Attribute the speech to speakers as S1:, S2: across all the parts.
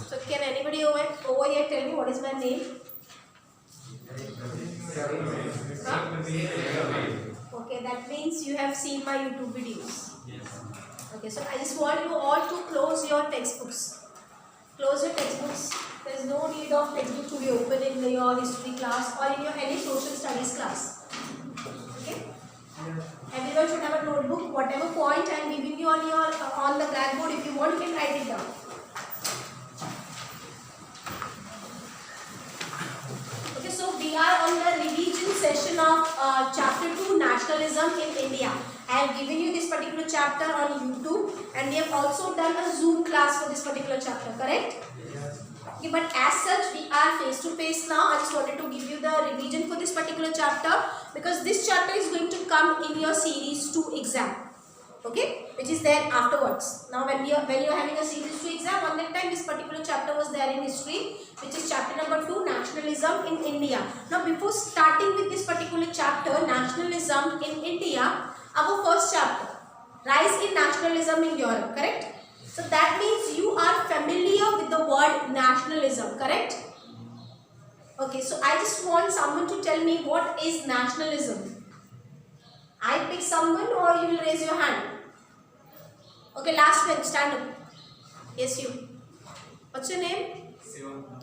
S1: So can anybody over here tell me what is my name? Huh? Okay, that means you have seen my YouTube videos. Okay, so I just want you all to close your textbooks. Close your textbooks. There is no need of textbook to be open in your history class or in your any social studies class. Okay? Everyone should have a notebook. Whatever point I am giving you on the blackboard, if you want, you can write it down. Okay, so we are on the revision session of chapter 2, Nationalism in India. I have given you this particular chapter on YouTube, and we have also done a Zoom class for this particular chapter, correct? Yes. Okay, but as such, we are face to face now. I just wanted to give you the revision for this particular chapter because this chapter is going to come in your series 2 exam. Okay, which is there afterwards. Now when you are having a series 2 exam, on that time this particular chapter was there in history, which is chapter number 2, Nationalism in India. Now before starting with this particular chapter, Nationalism in India, our first chapter, Rise in Nationalism in Europe, correct? So that means you are familiar with the word nationalism, correct? Okay, so I just want someone to tell me what is nationalism. I pick someone or you will raise your hand. Okay, last one, stand up. Yes, you. What's your name?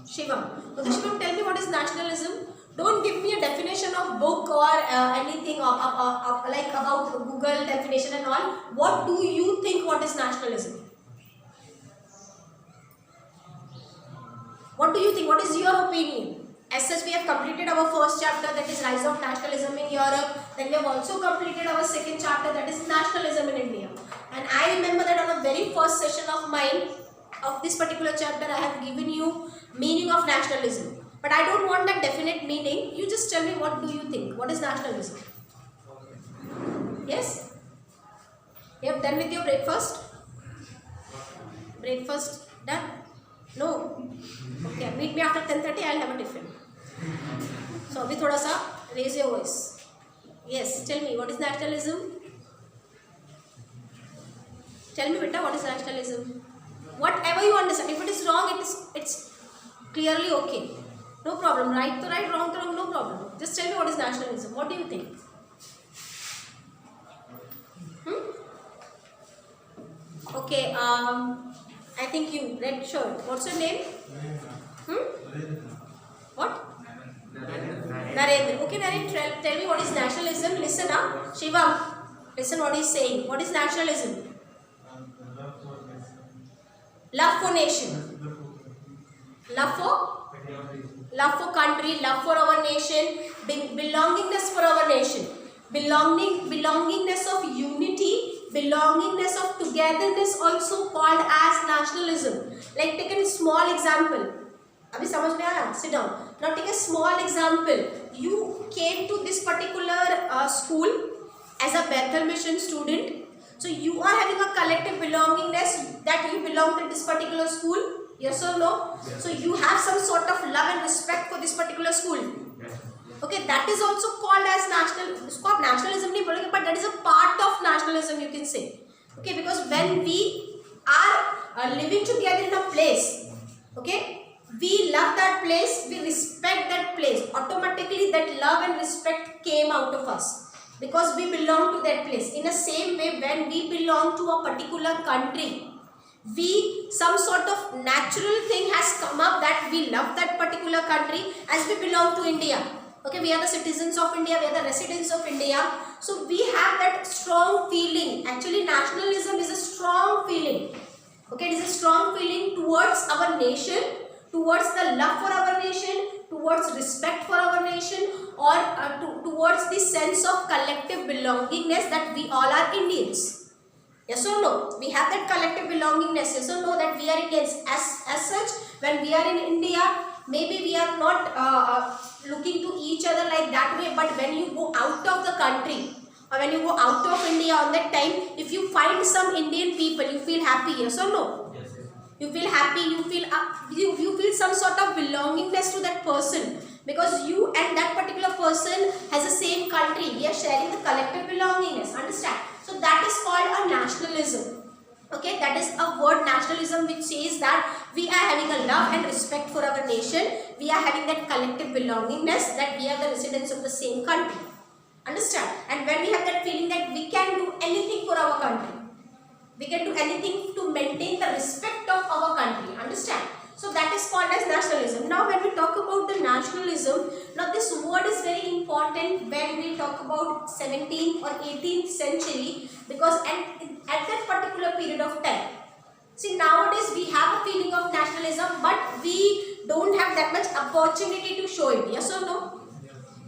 S1: Shivam. Okay, Shivam, tell me what is nationalism. Don't give me a definition of book or anything like about Google definition and all. What do you think what is nationalism? What do you think? What is your opinion? As such, we have completed our first chapter, that is Rise of Nationalism in Europe. Then we have also completed our second chapter, that is Nationalism in India. And I remember that on a very first session of mine of this particular chapter, I have given you meaning of nationalism. But I don't want that definite meaning. You just tell me what do you think? What is nationalism? Yes? You have done with your breakfast? Breakfast done? No? Okay, meet me after 10:30, I will have a tiffin. So, abhi thoda sa raise your voice. Yes, tell me, what is nationalism? Tell me, beta, what is nationalism? Whatever you understand. If it is wrong, it's clearly okay. No problem. Right to right, wrong to wrong, no problem. Just tell me what is nationalism. What do you think? Okay, I think you, red shirt. What's your name? What? Narendra. Okay, Narendra, tell me what is nationalism. Listen up. Shivam, listen what he's saying. What is nationalism? Love for nation. Love for country, love for our nation, belongingness for our nation, belongingness of unity, belongingness of togetherness, also called as nationalism. Like take a small example. Abhi samajh mein aaya? Sit down. Now take a small example. You came to this particular school as a Bethel Mission student. So you are having a collective belongingness that you belong to this particular school. Yes or no? Yes. So you have some sort of love and respect for this particular school. Yes. Okay, that is also called as nationalism, but that is a part of nationalism, you can say. Okay, because when we are living together in a place, okay, we love that place, we respect that place. Automatically that love and respect came out of us because we belong to that place. In the same way, when we belong to a particular country, some sort of natural thing has come up that we love that particular country as we belong to India. Okay, we are the citizens of India, we are the residents of India. So we have that strong feeling. Actually, nationalism is a strong feeling. Okay, it is a strong feeling towards our nation, towards the love for our nation, towards respect for our nation, or towards the sense of collective belongingness that we all are Indians. Yes or no? We have that collective belongingness. Yes or no? That we are Indians. As such, when we are in India, maybe we are not looking to each other like that way. But when you go out of the country or when you go out of India on that time, if you find some Indian people, you feel happy. Yes or no? Yes. You feel happy. You feel some sort of belongingness to that person because you and that particular person has the same country. We are sharing the collective belongingness. Understand? So that is called a nationalism. Okay, that is a word nationalism which says that we are having a love and respect for our nation. We are having that collective belongingness, that we are the residents of the same country. Understand? And when we have that feeling that we can do anything for our country, we can do anything to maintain the respect of our country. Understand? So that is called as nationalism. Now when we talk about the nationalism, now this word is very important when we talk about 17th or 18th century, because at that particular period of time, see, nowadays we have a feeling of nationalism, but we don't have that much opportunity to show it. Yes or no?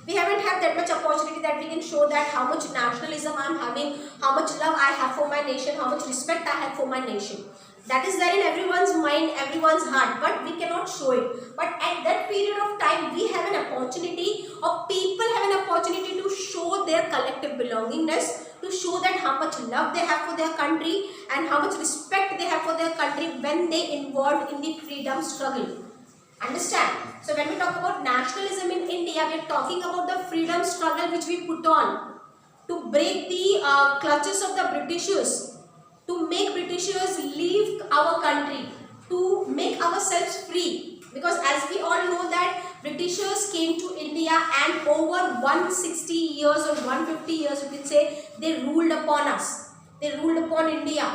S1: We haven't had that much opportunity that we can show that how much nationalism I am having, how much love I have for my nation, how much respect I have for my nation. That is there in everyone's mind, everyone's heart, but we cannot show it. But at that period of time, we have an opportunity, or people have an opportunity to show their collective belongingness, to show that how much love they have for their country and how much respect they have for their country when they involved in the freedom struggle. Understand? So when we talk about nationalism in India, we are talking about the freedom struggle which we put on to break the clutches of the Britishers, to make Britishers leave our country, to make ourselves free. Because as we all know that Britishers came to India and over 160 years or 150 years, you can say, they ruled upon us. They ruled upon India.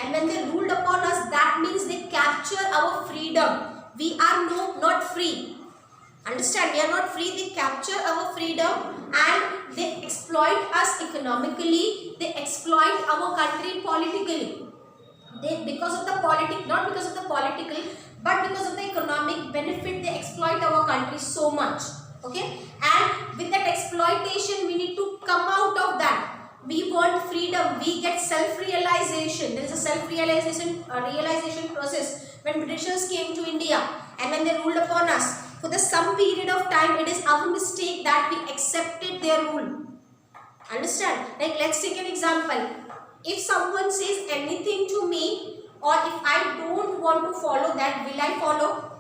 S1: And when they ruled upon us, that means they capture our freedom. We are not free. Understand? We are not free. They capture our freedom and they exploit us economically. They exploit our country politically. Because of the politics, not because of the political, but because of the economic benefit, they exploit our country so much. Okay? And with that exploitation, we need to come out of that. We want freedom. We get self-realization. There is a self-realization realization process when Britishers came to India and when they ruled upon us. For the some period of time, it is our mistake that we accepted their rule. Understand? Like let's take an example. If someone says anything to me, or if I don't want to follow that, will I follow?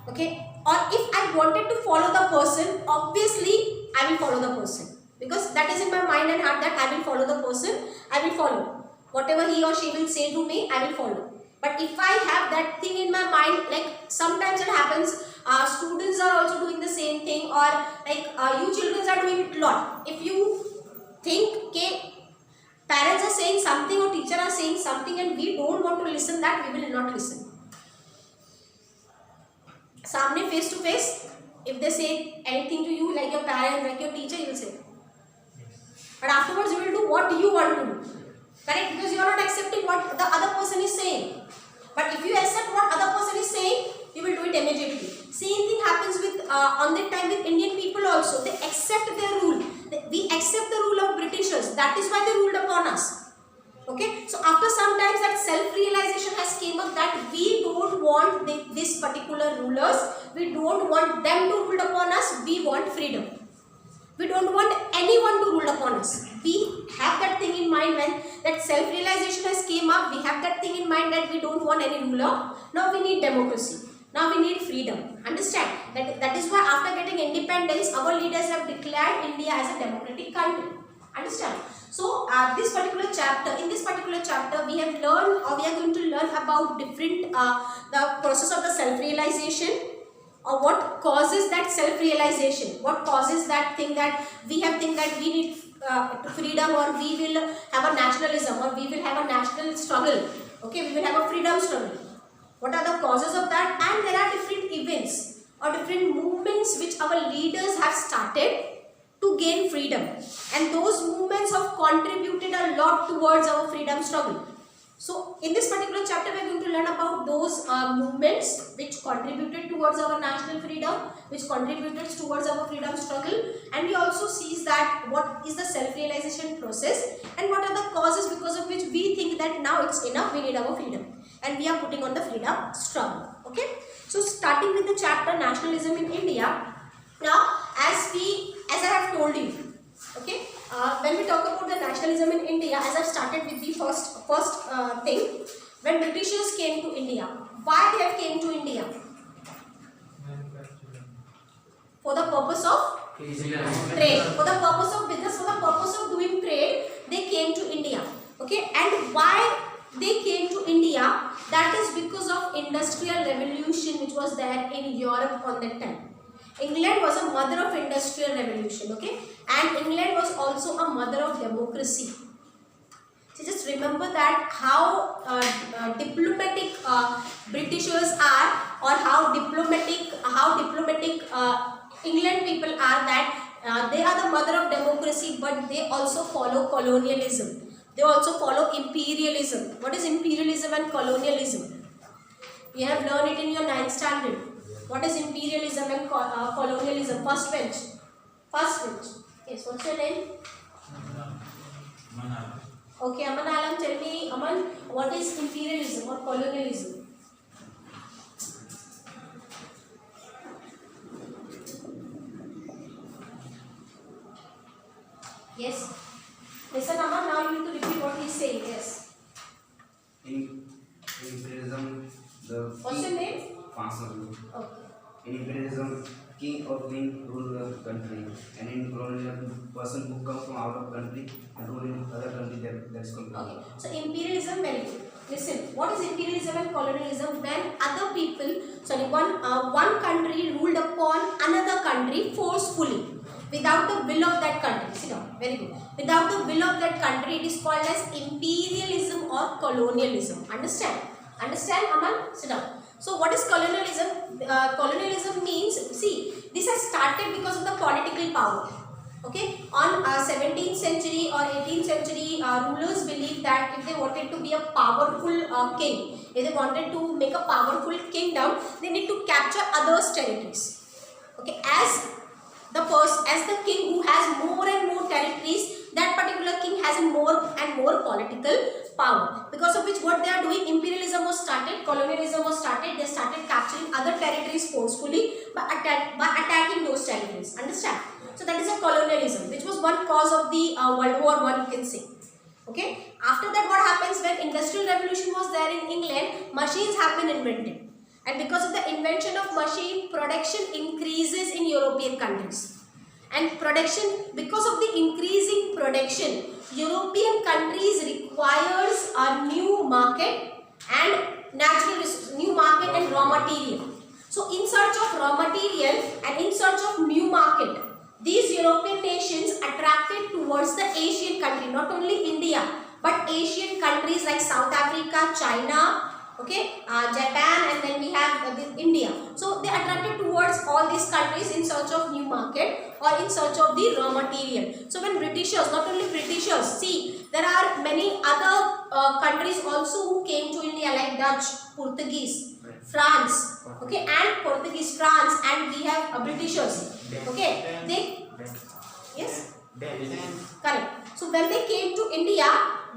S1: Okay? Or if I wanted to follow the person, obviously I will follow the person. Because that is in my mind and heart that I will follow the person, I will follow. Whatever he or she will say to me, I will follow. But if I have that thing in my mind, like sometimes it happens, students are also doing the same thing, or like you children are doing it a lot. If you think, okay, parents are saying something or teacher are saying something and we don't want to listen, that we will not listen. Samne face to face, if they say anything to you, like your parents, like your teacher, you will say. But afterwards you will do what you want to do. Correct? Because you are not accepting what the other person is saying. But if you accept what other person is saying, you will do it immediately. Same thing happens with on that time with Indian people also. They accept their rule. We accept the rule of Britishers. That is why they ruled upon us. Okay? So after some times that self-realization has came up that we don't want this particular rulers. We don't want them to rule upon us. We want freedom. We don't want anyone to rule upon us. We have that thing in mind when that self-realization has came up. We have that thing in mind that we don't want any ruler. Now we need democracy. Now we need freedom. Understand? That is why after getting independence, our leaders have declared India as a democratic country. Understand? So in this particular chapter, we have learned, or we are going to learn about different the process of the self-realization. Or what causes that self-realization? What causes that thing that we think that we need freedom, or we will have a nationalism, or we will have a national struggle. Okay, we will have a freedom struggle. What are the causes of that? And there are different events or different movements which our leaders have started to gain freedom. And those movements have contributed a lot towards our freedom struggle. So in this particular chapter, we are going to learn about those movements which contributed towards our national freedom, which contributed towards our freedom struggle, and we also see that what is the self-realization process and what are the causes because of which we think that now it's enough, we need our freedom, and we are putting on the freedom struggle. Okay, so starting with the chapter nationalism in India. Now, as I have told you, okay. When we talk about the nationalism in India, as I've started with the first thing, when Britishers came to India, why they have came to India? For the purpose of trade, for the purpose of business, for the purpose of doing trade, they came to India. Okay, and why they came to India? That is because of industrial revolution which was there in Europe on that time. England was a mother of industrial revolution, okay, and England was also a mother of democracy. So just remember that how diplomatic Britishers are, or how diplomatic England people are, that they are the mother of democracy, but they also follow colonialism. They also follow imperialism. What is imperialism and colonialism? You have learned it in your 9th standard. What is imperialism and colonialism? First bench. First bench. Yes, what's your name? Okay, Aman Alam, tell me, Aman, what is imperialism or colonialism? Yes. Listen, Aman, now you need to repeat what he is saying. Yes.
S2: Imperialism, the
S1: What's your name?
S2: Fansal.
S1: Okay.
S2: In imperialism, king or queen rule the country, and in colonialism, person who comes from out of country and rule in other country, that's called.
S1: Okay. So imperialism, very good. Listen, what is imperialism and colonialism? When other people, one country ruled upon another country forcefully, without the will of that country. Sit down. Very good. Without the will of that country, it is called as imperialism or colonialism. Understand? Understand, Aman? Sit down. So what is colonialism? Colonialism means, see, this has started because of the political power. Okay, on 17th century or 18th century, rulers believed that if they wanted to be a powerful king, if they wanted to make a powerful kingdom, they need to capture others' territories. Okay, as the king who has more and more territories, that particular king has more and more political power. Because of which, what they are doing, imperialism was started, colonialism was started. They started capturing other territories forcefully by attacking those territories. Understand? So that is a colonialism, which was one cause of the World War I, you can say. Okay. After that, what happens? When industrial revolution was there in England, machines have been invented. And because of the invention of machine, production increases in European countries. And because of the increasing production, European countries requires a new market and new market and raw material. So in search of raw material and in search of new market, these European nations attracted towards the Asian country, not only India, but Asian countries like South Africa, China, okay, Japan, and then we have India. So they attracted towards all these countries in search of new market or in search of the raw material. So when Britishers, not only Britishers, see, there are many other countries also who came to India, like Dutch, Portuguese, France, okay, and Portuguese, France, and we have Britishers, okay, yes, correct. So when they came to India,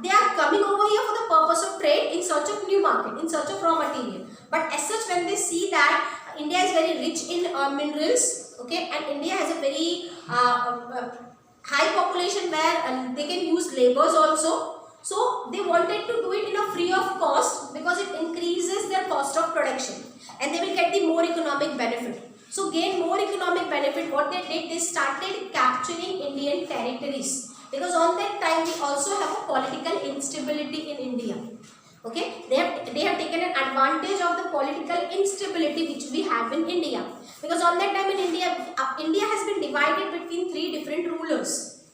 S1: they are coming over here for the purpose of trade in search of new market, in search of raw material. But as such, when they see that India is very rich in minerals, okay, and India has a very high population where they can use laborers also. So they wanted to do it in a free of cost because it increases their cost of production and they will get the more economic benefit. So gain more economic benefit, what they did, they started capturing Indian territories. Because on that time we also have a political instability in India. Okay, they have taken an advantage of the political instability which we have in India. Because on that time in India, India has been divided between 3 different rulers.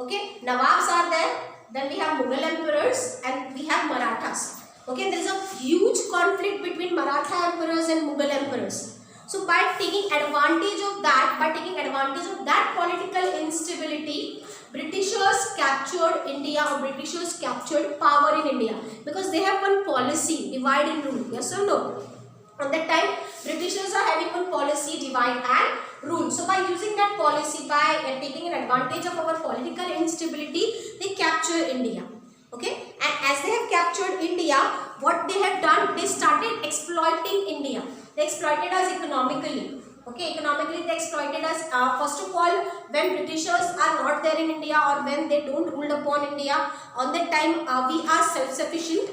S1: Okay, Nawabs are there, then we have Mughal emperors, and we have Marathas. Okay, there is a huge conflict between Maratha emperors and Mughal emperors. So by taking advantage of that political instability, Britishers captured India, or Britishers captured power in India because they have one policy, divide and rule. Yes or no? On that time, Britishers are having one policy, divide and rule. So by using that policy, by taking an advantage of our political instability, they capture India. Okay, and as they have captured India, what they have done, they started exploiting India. They exploited us economically. Okay, economically they exploited us. First of all, when Britishers are not there in India or when they don't rule upon India, on that time we are self-sufficient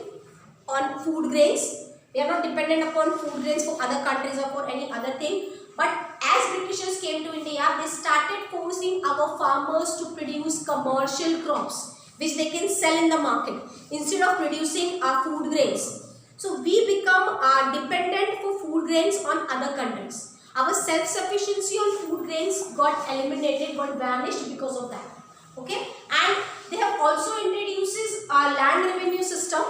S1: on food grains. We are not dependent upon food grains for other countries or for any other thing. But as Britishers came to India, they started forcing our farmers to produce commercial crops. which they can sell in the market instead of producing food grains. So we become dependent for food grains on other countries. Our self-sufficiency on food grains got eliminated, got vanished because of that. Okay, and they have also introduces a land revenue system.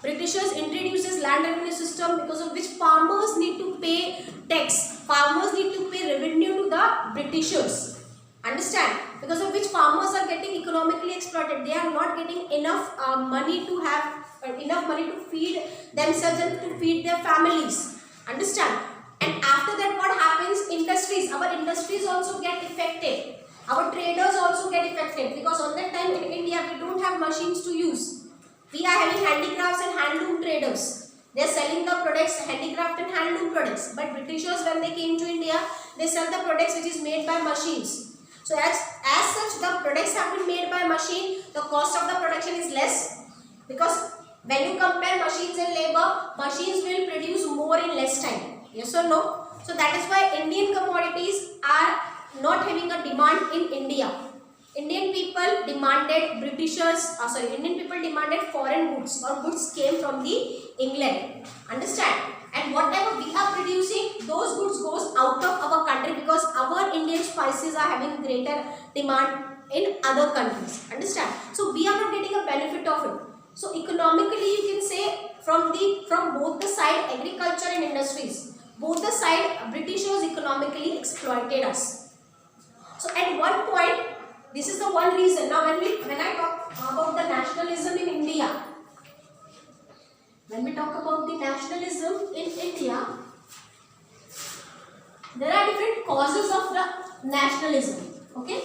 S1: Britishers introduces land revenue system because of which farmers need to pay tax. Farmers need to pay revenue to the Britishers. Understand? Because of which farmers are getting economically exploited. They are not getting enough money to have enough money to feed themselves and to feed their families. Understand? And after that, what happens? Industries. Our industries also get affected. Our traders also get affected because on that time in India we don't have machines to use. We are having handicrafts and handloom traders. They are selling the products, handicraft and handloom products. But Britishers, when they came to India, they sell the products which is made by machines. So as such, the products have been made by machine. The cost of the production is less because when you compare machines and labor, machines will produce more in less time. Yes or no? So that is why Indian commodities are not having a demand in India. Indian people demanded Indian people demanded foreign goods, or goods came from the England. Understand? And whatever we are producing, those goods goes out of our country because our Indian spices are having greater demand in other countries. Understand? So we are not getting a benefit of it. So economically, you can say from both the side, agriculture and industries, both the side, Britishers economically exploited us. So at one point, this is the one reason. Now when I talk about the nationalism in India, when we talk about the nationalism in India, there are different causes of the nationalism. Okay?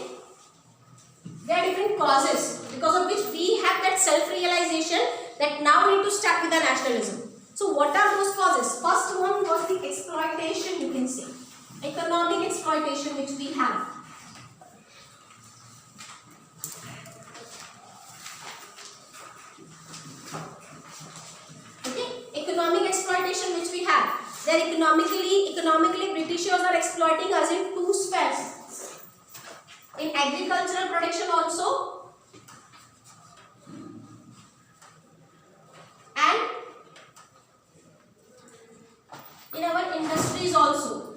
S1: There are different causes because of which we have that self-realization that now we need to start with the nationalism. So what are those causes? First one was the exploitation, you can say. Economic exploitation which we have. Economic exploitation which we have. Then economically Britishers are exploiting us in two spheres. In agricultural production also, and in our industries also.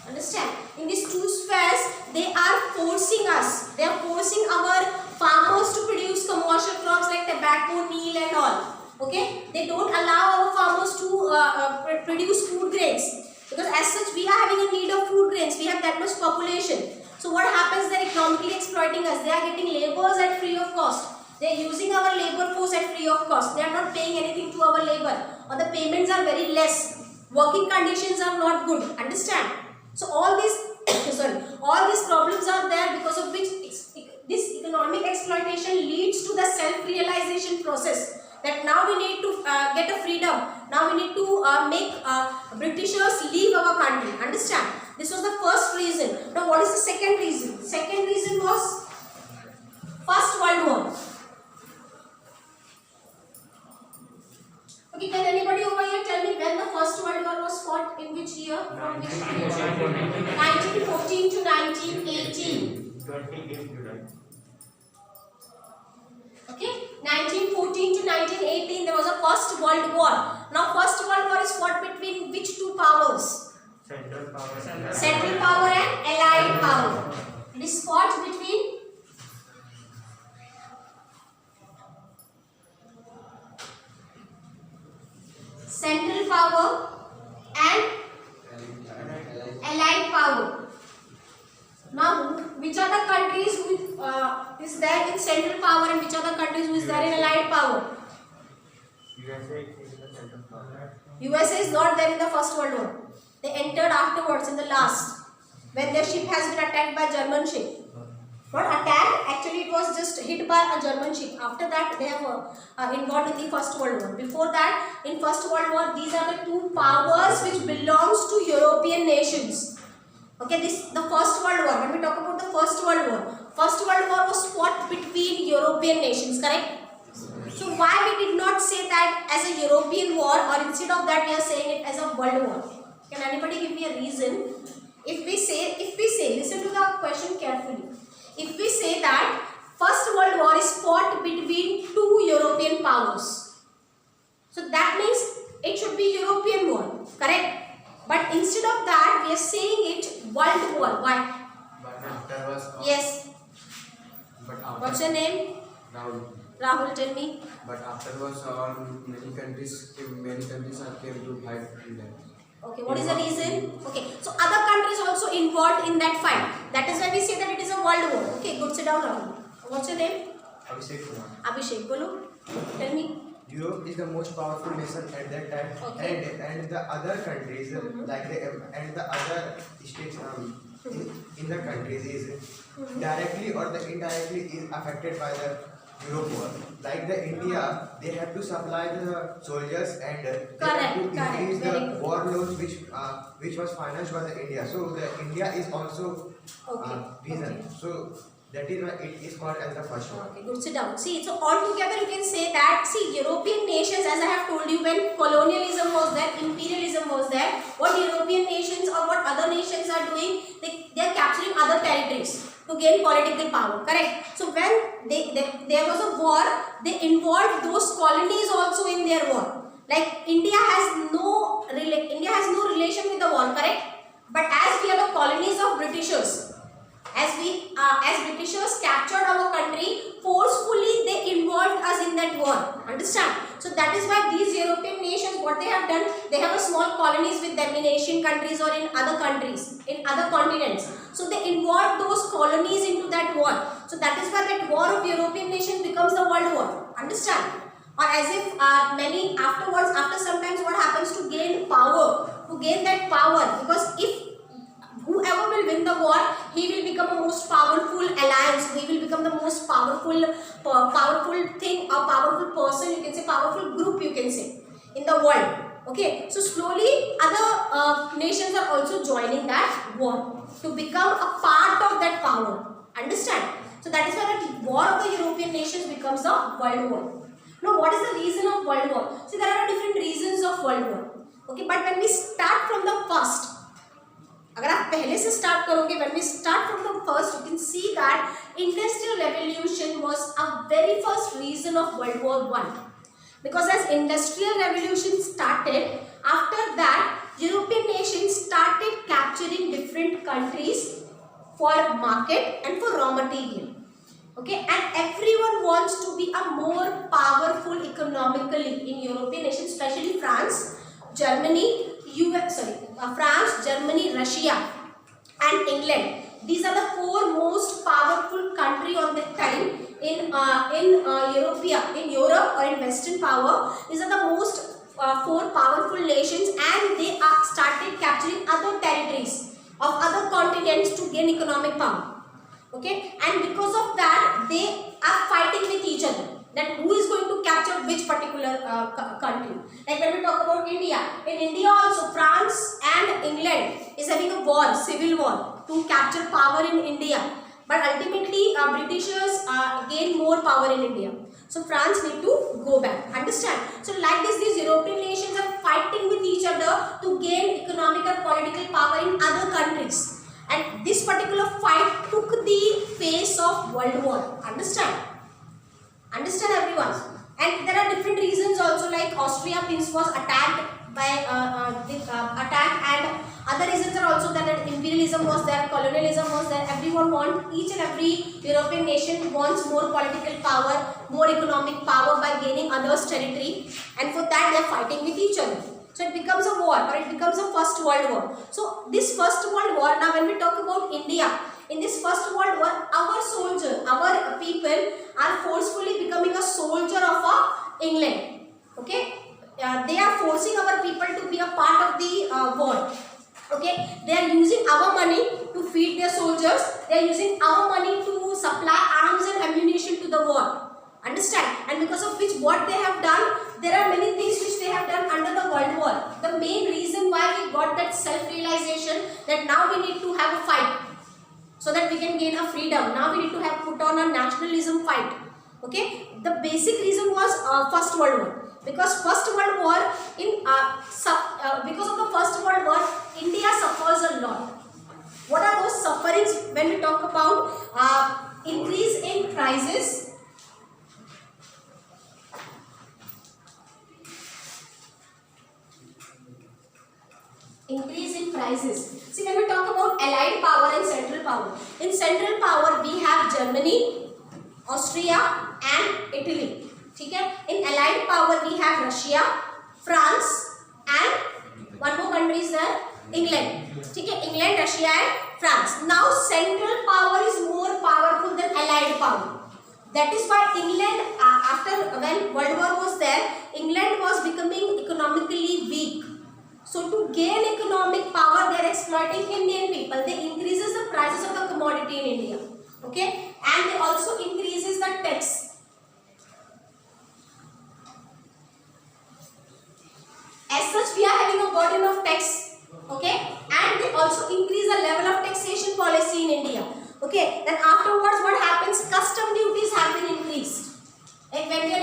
S1: Understand? In these two spheres, they are forcing us. They are forcing our farmers to produce commercial crops like tobacco, meal and all. Okay? They don't allow our farmers to produce food grains. Because as such, we are having a need of food grains. We have that much population. So what happens? They are economically exploiting us. They are getting laborers at free of cost. They are using our labor force at free of cost. They are not paying anything to our labor. Or the payments are very less. Working conditions are not good. Understand? So all these all these problems are there because of which this economic exploitation leads to the self-realization process. That now we need to get a freedom. Now we need to make Britishers leave our country. Understand? This was the first reason. Now what is the second reason? Second reason was First World War. Okay, can anybody over here tell me when the First World War was fought? In which year? From which year? 1914 to 1918.
S3: 28 July.
S1: Okay, 1914 to 1918 there was a First World War. Now First World War is fought between which two powers?
S3: Central Power.
S1: Central Power and Allied Power. It is fought between Central Power and Allied Power. Now, which are the countries who is there in Central Power and which are the countries who is there in Allied Power?
S3: USA is the Central Power.
S1: USA is not there in the First World War. They entered afterwards in the last, when their ship has been attacked by German ship. Not attacked, actually it was just hit by a German ship. After that they have involved in the First World War. Before that, in First World War, these are the two powers which belongs to European nations. Okay, the First World War. When we talk about the First World War, First World War was fought between European nations, correct? So why we did not say that as a European war, or instead of that we are saying it as a world war? Can anybody give me a reason? If we say, listen to the question carefully. if we say that First World War is fought between two European powers, so that means it should be European war, correct? But instead of that, we are saying it World War. Why?
S3: But afterwards.
S1: Yes.
S3: But after.
S1: What's your name?
S3: Rahul.
S1: Rahul, tell me.
S3: But afterwards, many countries are came to fight India.
S1: Okay, what is the reason? Okay, so other countries also involved in that fight. That is why we say that it is a world war. Okay, good. Sit down, Rahul. What's your name?
S3: Abhishek Kumar.
S1: Abhishek, bolo. Tell me.
S4: Europe is the most powerful nation at that time,
S1: Okay.
S4: and the other countries like and the other states in the countries is directly or the indirectly is affected by the Europe war. Like the India, they have to supply the soldiers and they have to
S1: Correct,
S4: increase
S1: very
S4: the
S1: good.
S4: war loans which was financed by the India. So the India is also
S1: Okay,
S4: reason.
S1: okay.
S4: So that is why it is called as the first war.
S1: Okay, good. Sit down. See, so altogether you can say that, see, European nations, as I have told you, when colonialism was there, imperialism was there, what European nations or what other nations are doing, they are capturing other territories to gain political power, correct? So when there was a war, they involved those colonies also in their war. Like India has no relation with the war, correct? But as we are the colonies of Britishers, as Britishers captured our country, forcefully they involved us in that war. Understand? So that is why these European nations, what they have done, they have a small colonies with them in Asian countries or in other countries, in other continents. So they involved those colonies into that war. So that is why that war of European nations becomes the world war. Understand? Or as if many afterwards, after sometimes what happens to gain power, to gain that power, because if whoever will win the war, he will become a most powerful alliance, he will become the most powerful thing, a powerful person, you can say, powerful group, you can say, in the world. Okay, so slowly other nations are also joining that war to become a part of that power. Understand? So that is why the war of the European nations becomes the world war. Now, what is the reason of world war? See, there are different reasons of world war. Okay, but when we start from the first, अगर आप पहले से start करोगे, when we start from the first, you can see that Industrial Revolution was a very first reason of World War I. Because as Industrial Revolution started, after that, European nations started capturing different countries for market and for raw material. Okay, and everyone wants to be a more powerful economically in European nations, especially France, Germany, France, Germany, Russia and England. These are the four most powerful countries on that time in Europe or in Western power. These are the most four powerful nations, and they are started capturing other territories of other continents to gain economic power. Okay, and because of that, they are fighting with each other, that who is going to capture which particular country. Like when we talk about India, in India also France and England is having a war, civil war, to capture power in India. But ultimately Britishers gain more power in India. So France need to go back. Understand? So like this, these European nations are fighting with each other to gain economic or political power in other countries. And this particular fight took the face of World War. Understand? Understand, everyone? And there are different reasons also, like Austria Prince was attacked by attack, and other reasons are also that imperialism was there, colonialism was there. Everyone each and every European nation wants more political power, more economic power by gaining others' territory, and for that they are fighting with each other. So it becomes a war, or it becomes a First World War. So this First World War, now when we talk about India, in this First World War, our soldier, our people are forcefully becoming a soldier of England. Okay, they are forcing our people to be a part of the war. Okay, they are using our money to feed their soldiers. They are using our money to supply arms and ammunition to the war. Understand? And because of which, what they have done, there are many things which they have done under the World War. The main reason why we got that self-realization that now we need to have a fight, so that we can gain a freedom. Now we need to have put on a nationalism fight. Okay, the basic reason was First World War. Because First World War, because of the First World War, India suffers a lot. What are those suffering? is when we talk about increase in prices. Increase in prices. See, when we talk about allied power and central power. In central power we have Germany, Austria and Italy. Okay? In allied power we have Russia, France and one more country is there, England. Okay? England, Russia and France. Now central power is more powerful than allied power. That is why England, after when World War was there, England was becoming economically weak. So to gain economic power, they are exploiting Indian people. They increases the prices of the commodity in India. Okay, and they also increases the tax. As such, we are having a burden of tax. Okay, and they also increase the level of taxation policy in India. Okay, then afterwards, what happens? Custom duties have been increased. Like when we are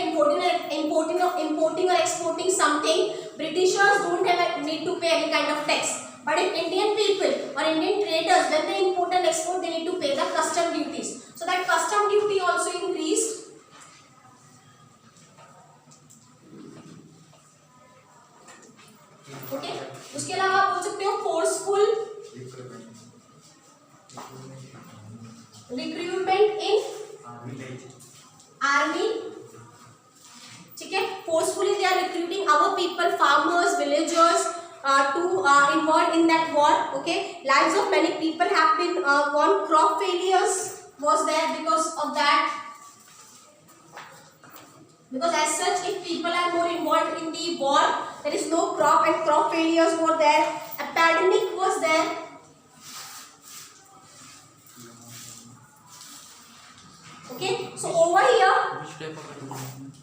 S1: importing or exporting something, Britishers don't have need to pay any kind of tax. But if Indian people or Indian traders, when they import and export, they need to pay the custom duties. So that custom duty also increased. Okay. उसके अलावा आप बोल सकते हो forceful recruitment in army. ठीक है, forcefully they are recruiting our people, farmers, villagers to involved in that war. Okay, lives of many people have been gone. Crop failures was there because of that. Because as such, if people are more involved in the war, there is no crop and crop failures were there. Epidemic was there. Okay, so over here,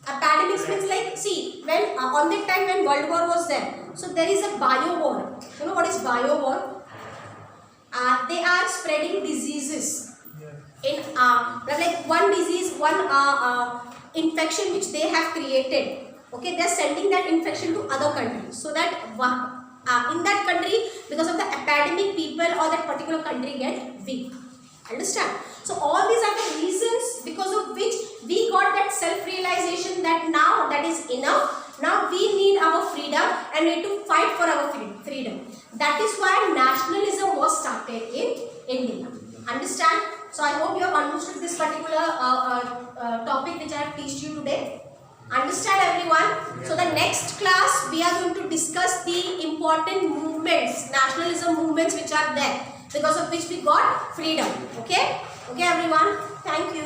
S1: epidemics means like, see, when on that time when World War was there, so there is a bio war. You know what is bio war? They are spreading diseases in like one disease, one infection which they have created. Okay, they are sending that infection to other countries, so that in that country, because of the epidemic, people or that particular country get weak. Understand? So all these are the reasons because of which we got that self-realization that now that is enough. Now we need our freedom and we need to fight for our freedom. That is why nationalism was started in India. Understand? So I hope you have understood this particular topic which I have taught you today. Understand, everyone? So the next class we are going to discuss the important movements, nationalism movements which are there, because of which we got freedom. Okay? Okay, everyone? Thank you.